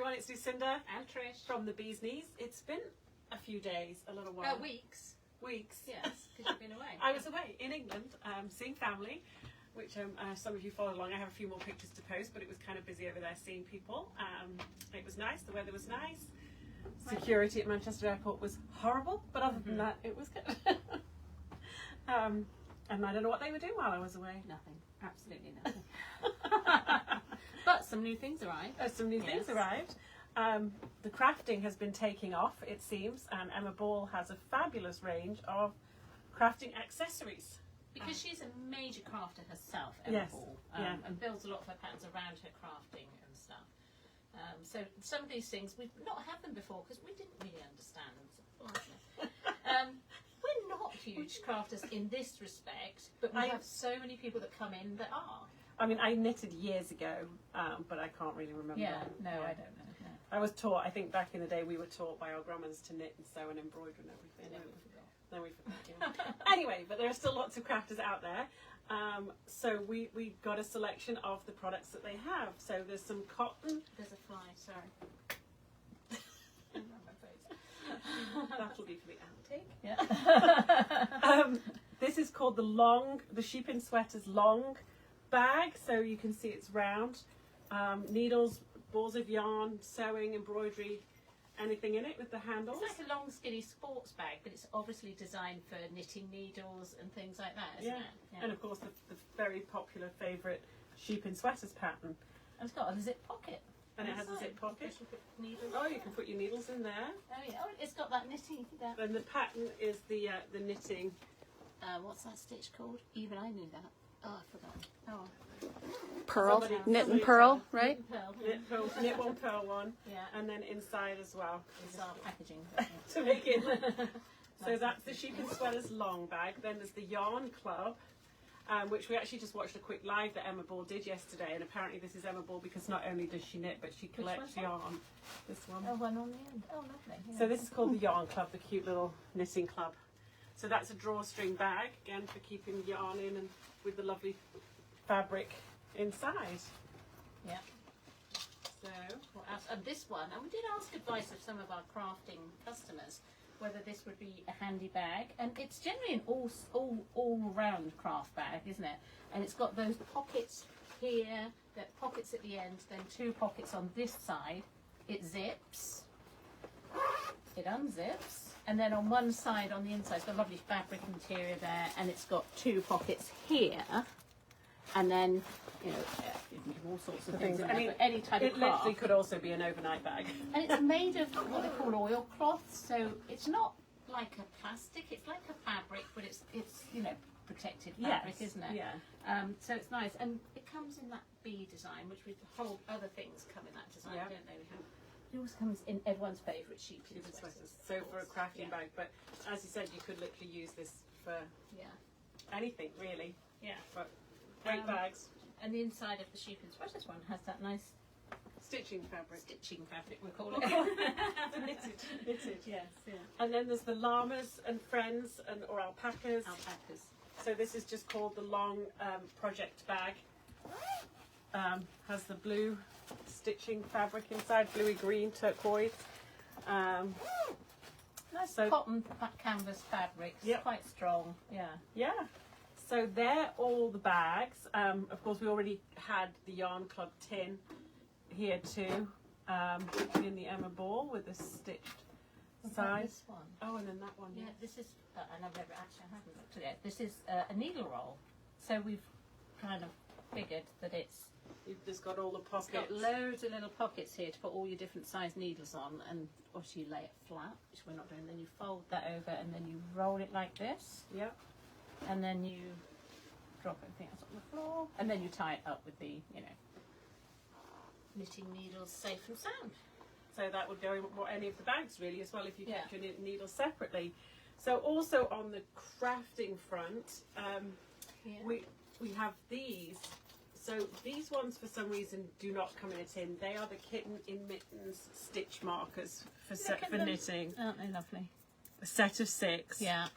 everyone, it's Lucinda And Trish. from the Bee's Knees. It's been a few days, a little while. Weeks. Weeks. Yes, because you've been away. I was away in England, seeing family, which some of you followed along. I have a few more pictures to post, but it was kind of busy over there seeing people. It was nice, the weather was nice. Security at Manchester Airport was horrible, but other than that, it was good. And I don't know what they were doing while I was away. Nothing. Absolutely nothing. But some new things arrived. Some new things arrived. The crafting has been taking off, it seems, and Emma Ball has a fabulous range of crafting accessories. Because she's a major crafter herself, Emma Yes, Ball, yeah. and builds a lot of her patterns around her crafting and stuff. So some of these things, we've not had them before because we didn't really understand them. We're not huge crafters in this respect, but we have so many people that come in that are. I mean, I knitted years ago, but I can't really remember. I don't know. No. I was taught, I think back in the day, we were taught by our grandmas to knit and sew and embroider and everything. Then we forgot. Yeah. Anyway, but there are still lots of crafters out there. So we got a selection of the products that they have. So there's some cotton. There's a fly, sorry. That'll be for the outtake. Yeah. This is called the Sheep in Sweaters long bag. So you can see it's round. Needles, balls of yarn, sewing, embroidery, anything in it with the handles. It's like a long skinny sports bag, but it's obviously designed for knitting needles and things like that, isn't it? Yeah. And of course the very popular favourite Sheep in Sweaters pattern. And it's got a zip pocket. And it has a zip pocket. Needles. Oh, you can put your needles in there. Oh yeah, it's got that knitting. And the pattern is the knitting. What's that stitch called? Even I knew that. Oh, I forgot. Oh. Pearl, Somebody and pearl, right? Knit one, purl one. Yeah. And then inside as well. It's our packaging. To make it. So that's the Sheep in Sweaters long bag. Then there's the Yarn Club, which we actually just watched a quick live that Emma Ball did yesterday. And apparently this is Emma Ball because not only does she knit, but she collects yarn. This one. Oh, one on the end. Oh, lovely. Yeah. So this is called the Yarn Club, the cute little knitting club. So that's a drawstring bag, again for keeping yarn in and with the lovely fabric inside. Yeah. So What else? And this one, and we did ask advice of some of our crafting customers whether this would be a handy bag, and it's generally an all round craft bag, isn't it? And it's got those pockets here, the pockets at the end, then two pockets on this side. It zips, it unzips, and then on one side, on the inside, it's got lovely fabric interior there, and it's got two pockets here, and then, you know, all sorts of things. I mean, any type of it literally craft. could also be an overnight bag. And it's made of what they call oilcloth, so it's not like a plastic, it's like a fabric, but it's you know, protected fabric, Yes, isn't it? yeah. So it's nice, and it comes in that bee design, which with the whole other things come in that design, Yeah. don't they? It always comes in everyone's favourite sheep in Sheep in sweaters. Sweaters. So for a crafting Yeah. bag, but as you said, you could literally use this for Yeah, anything really. yeah. But great bags. And the inside of the sheep in sweaters one has that nice Stitching fabric. stitching fabric, we call it. Knitted. Yes, yeah. And then there's the llamas and friends or alpacas. Alpacas. So this is just called the long project bag. Has the blue stitching fabric inside, bluey green, turquoise. Nice So- cotton canvas fabrics, Yep. quite strong. Yeah. Yeah. So they're all the bags. Of course, we already had the Yarn Club tin here too, in the Emma Ball with the stitched What about side. this one? Oh, and then that one. Yeah, this is, and I've never actually, I haven't looked at it. This is a needle roll. So we've kind of figured that You've just got all the it's pockets. got loads of little pockets here to put all your different size needles on, and obviously you lay it flat, which we're not doing. Then you fold that over, and then you roll it like this, Yep. and then you drop everything else on the floor, and then you tie it up with the, you know, knitting needles safe and sound. So that would go in any of the bags really as well if you kept Yeah. your needles separately. So also on the crafting front, Yeah. we have these. So these ones for some reason do not come in a tin. They are the Kitten in Mittens stitch markers for Look at for them. knitting. Aren't they lovely? A set of 6. Yeah.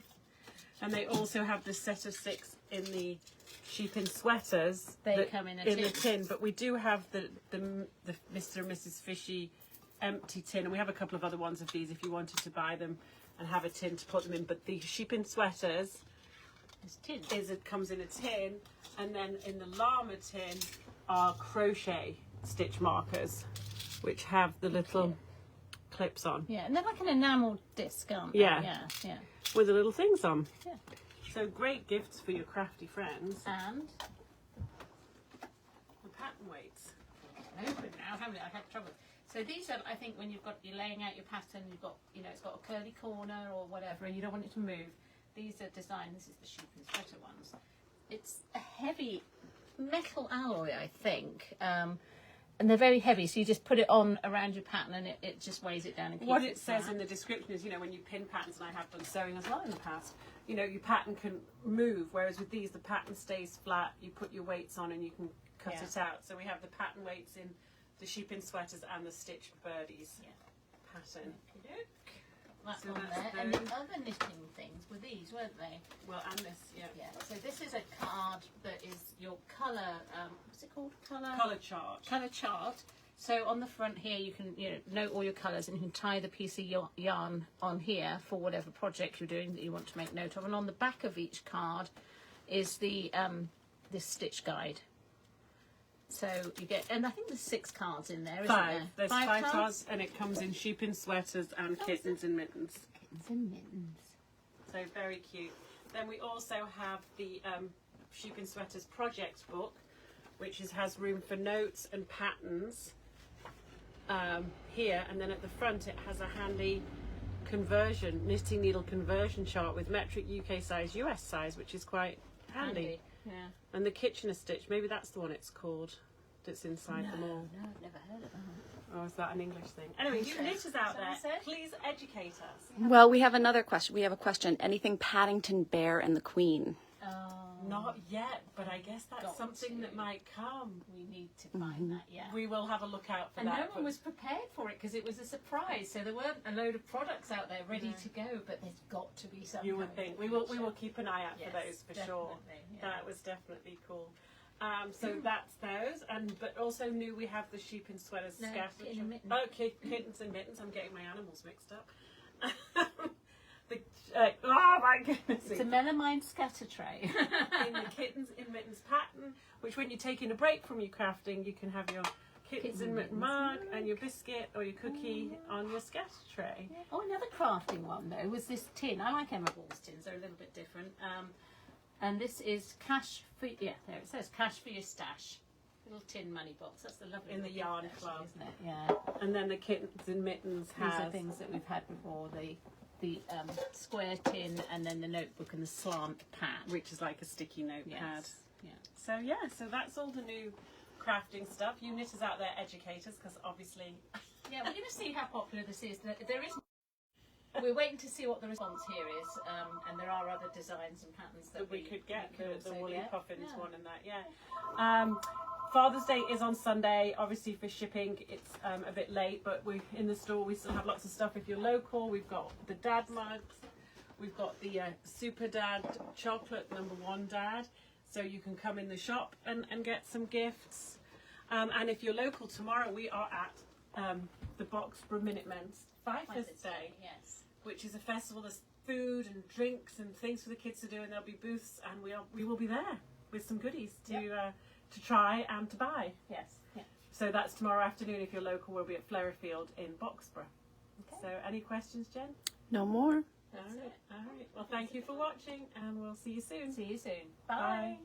And they also have the set of 6 in the sheep in sweaters. They that- come in a the tin. tin. But we do have the Mr. and Mrs. Fishy empty tin, and we have a couple of other ones of these if you wanted to buy them and have a tin to put them in. But the sheepin sweaters it comes in a tin, and then in the llama tin are crochet stitch markers, which have the little clips on. Yeah, and they're like an enamel disc, aren't they? Yeah. Yeah. With the little things on. Yeah. So great gifts for your crafty friends. And the pattern weights. Open now, haven't it? I had trouble. So these are, I think, when you're laying out your pattern, you've got, it's got a curly corner or whatever, and you don't want it to move. These are designed. This is the sheep and sweater ones. It's a heavy metal alloy, I think. And they're very heavy, so you just put it on around your pattern and it just weighs it down and keeps what it it says flat. in the description is, when you pin patterns, and I have done sewing as well in the past, your pattern can move, whereas with these the pattern stays flat. You put your weights on and you can cut it out. So we have the pattern weights in the sheepin sweaters and the stitched birdies pattern. That's So on that's there. And the other knitting things were these, weren't they? Well, and this, Yeah. So this is a card that is your colour. What's it called? Colour chart. Colour chart. So on the front here, you can note all your colours, and you can tie the piece of yarn on here for whatever project you're doing that you want to make note of. And on the back of each card is the this stitch guide. So you get, and I think there's 6 cards in there, isn't there? There's 5 cards, and it comes in sheepin sweaters and kittens and mittens. Kittens and mittens. So very cute. Then we also have the sheepin sweaters project book, which has room for notes and patterns here, and then at the front it has a handy knitting needle conversion chart with metric UK size, US size, which is quite handy. Yeah. And the Kitchener stitch, maybe that's the one it's called, that's inside them all. No, I've never heard of that. Or is that an English thing? Anyway, you knitters out there, Someone said? please educate us. Well, we have another question. We have a question. Anything Paddington Bear and the Queen? Not yet, but I guess that's Got something to. that might come. We need to find that, yeah. We will have a look out for And that. no one was prepared for it because it was a surprise. So there weren't a load of products out there ready to go, but there's got to be some. You would think. We will keep an eye out for those for sure. Yeah. That was definitely cool. So that's those, but also new we have the sheepin sweaters scattered. kitten and mittens. Oh, kittens and mittens. I'm getting my animals mixed up. Oh my goodness! It's a melamine scatter tray. In the kittens in mittens pattern, which when you're taking a break from your crafting, you can have your kittens in mitten mug and your biscuit or your cookie on your scatter tray. Oh, another crafting one though was this tin. I like Emma Ball's tins. They're a little bit different. And this is cash for there it says cash for your stash. Little tin money box. That's the lovely In the little yarn gift, club. isn't it? Yeah. And then the kittens in mittens These has are things that we've had before. The square tin and then the notebook and the slant pad. which is like a sticky notepad. Yes. Yeah. So that's all the new crafting stuff. You knitters out there, educators, because obviously Yeah, we're going to see how popular this is. There is. We're waiting to see what the response here is, and there are other designs and patterns that we could get the also woolly get. puffins Yeah. one and that. Father's Day is on Sunday. Obviously for shipping it's a bit late, but we in the store we still have lots of stuff if you're local. We've got the dad mugs, we've got the super dad chocolate #1 dad, so you can come in the shop and get some gifts. And if you're local, tomorrow we are at the Boxborough Minutemen's 5th Day, Yes. which is a festival. There's food and drinks and things for the kids to do, and there'll be booths, and we will be there with some goodies to try and to buy. Yes. Yeah. So that's tomorrow afternoon. If you're local, we'll be at Flerrowfield in Boxborough. Okay. So any questions, Jen? No more. That's it. All right. Well, thank you for watching, and we'll see you soon. See you soon. Bye.